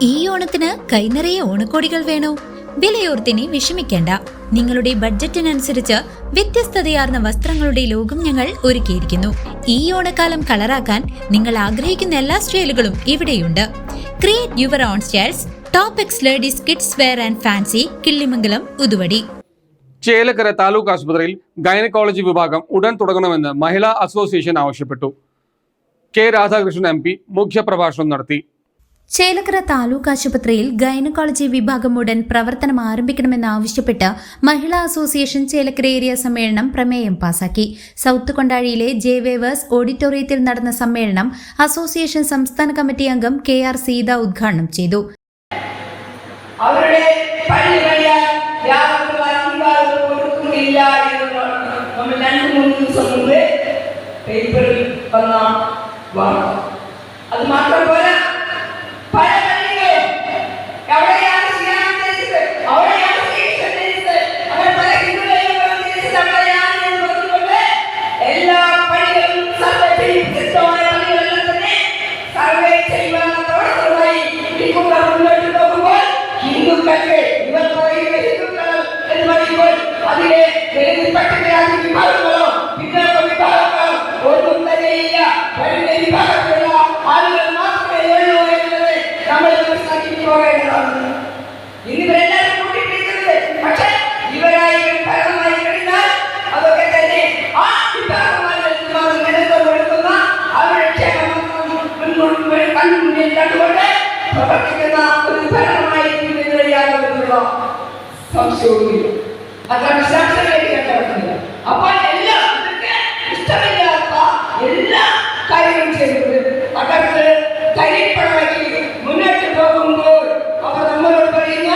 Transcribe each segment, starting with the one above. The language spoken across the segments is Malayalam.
ഈ ഓണത്തിന് കൈനിറയെ ഓണക്കോടികൾ വേണോ? വിലയോർത്തിനി വിഷമിക്കേണ്ട. നിങ്ങളുടെ ബഡ്ജറ്റിനനുസരിച്ച് വ്യത്യസ്തതയാർന്ന വസ്ത്രങ്ങളുടെ ലോകം ഞങ്ങൾ ഒരുക്കിയിരിക്കുന്നു. ഈ ഓണക്കാലം കളറാക്കാൻ നിങ്ങൾ ആഗ്രഹിക്കുന്ന എല്ലാ സ്റ്റൈലുകളും ഇവിടെയുണ്ട്. Create your own styles. Top X ladies kids wear and fancy, Killimangalam, Uduvadi. Chelakkara taluk ആശുപത്രിയിൽ ഗൈനക്കോളജി വിഭാഗം ഉടൻ തുടങ്ങണമെന്ന് മഹിളാ അസോസിയേഷൻ ആവശ്യപ്പെട്ടു. കെ രാധാകൃഷ്ണൻ MP മുഖ്യപ്രഭാഷണം നടത്തി. ചേലക്കര താലൂക്ക് ആശുപത്രിയിൽ ഗൈനക്കോളജി വിഭാഗം ഉടൻ പ്രവർത്തനം ആരംഭിക്കണമെന്നാവശ്യപ്പെട്ട് മഹിളാ അസോസിയേഷൻ ചേലക്കര ഏരിയ സമ്മേളനം പ്രമേയം പാസാക്കി. സൗത്ത് കൊണ്ടാഴിയിലെ ജെ-വേവേഴ്സ് ഓഡിറ്റോറിയത്തിൽ നടന്ന സമ്മേളനം അസോസിയേഷൻ സംസ്ഥാന കമ്മിറ്റി അംഗം KR സീത ഉദ്ഘാടനം ചെയ്തു. അത് മാത്രം പോരാ, പല പള്ളികളും എവിടെയാണ് അവിടെയാണ് അങ്ങനെ പല ഹിന്ദുക്കളെയും എല്ലാ പള്ളികളും സർവേ പള്ളികളെല്ലാം തന്നെ സർവേ ചെയ്യുവാനുള്ള പ്രവർത്തനമായി മുന്നോട്ട് പോകുമ്പോൾ ഹിന്ദുക്കൾക്ക് ഇവർ പറയുന്ന ഹിന്ദുക്കൾ എന്ന് പറയുമ്പോൾ അതിലെ പട്ടികജാതി വിഭാഗങ്ങളോ പിന്നോക്ക വിഭാഗങ്ങളോ ഒന്നും തന്നെയില്ല. വരുന്ന വിഭാഗത്തിലുള്ള ആളുകൾ മാത്രമേ ഉള്ളൂ എന്നത് നമ്മൾ മനസ്സിലാക്കി പോകേണ്ടതാണ്. ഇന്നിവരെല്ലാവരും കൂട്ടിപ്പിടിക്കുന്നത്, പക്ഷേ ഇവരായി ഭരണമായി കഴിഞ്ഞാൽ അതൊക്കെ തന്നെ ആ വിഭാഗമാരുടെ നിലനിർത്തുന്ന അവരുടെ ക്ഷേമം കൺമുന്നിൽ കണ്ടുകൊണ്ട് പ്രവർത്തിക്കുന്ന ഒരു ഭരണമായിരിക്കും യാതൊരു സംശയവുമില്ല. അതാണ് ശാസ്ത്രങ്ങളിലേക്ക് കണ്ടവർക്കില്ല. അപ്പോൾ എല്ലാം ഇഷ്ടമില്ലാത്ത എല്ലാ കാര്യങ്ങളും ചെയ്തത് അകത്ത് കരിപ്പണമാക്കി മുന്നോട്ട് പോകുമ്പോൾ അവർ നമ്മളോട് പറയുന്ന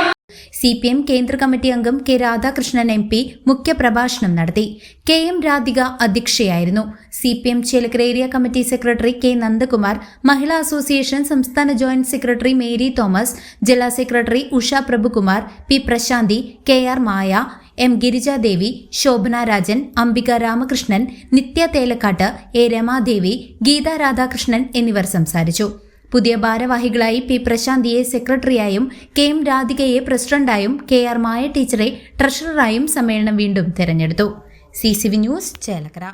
CPM കേന്ദ്ര കമ്മിറ്റി അംഗം K രാധാകൃഷ്ണൻ MP മുഖ്യപ്രഭാഷണം നടത്തി. KM രാധിക അധ്യക്ഷയായിരുന്നു. CPM Chelakkara area committee secretary K Nandakumar, Mahila association സംസ്ഥാന ജോയിന്റ് സെക്രട്ടറി മേരി തോമസ്, ജില്ലാ secretary Usha Prabhukumar, P Prashanthi, KR Maya, M Girijadevi, Shobhana Rajan, Ambika Ramakrishnan, Nithya Thelakkat, A Ramadevi, Geetha Radhakrishnan എന്നിവർ സംസാരിച്ചു. പുതിയ ഭാരവാഹികളായി P പ്രശാന്തിയെ സെക്രട്ടറിയായും KM രാധികയെ പ്രസിഡന്റായും KR മായ ടീച്ചറെ ട്രഷററായും സമ്മേളനം വീണ്ടും തെരഞ്ഞെടുത്തു. CCV news, Chelakkara.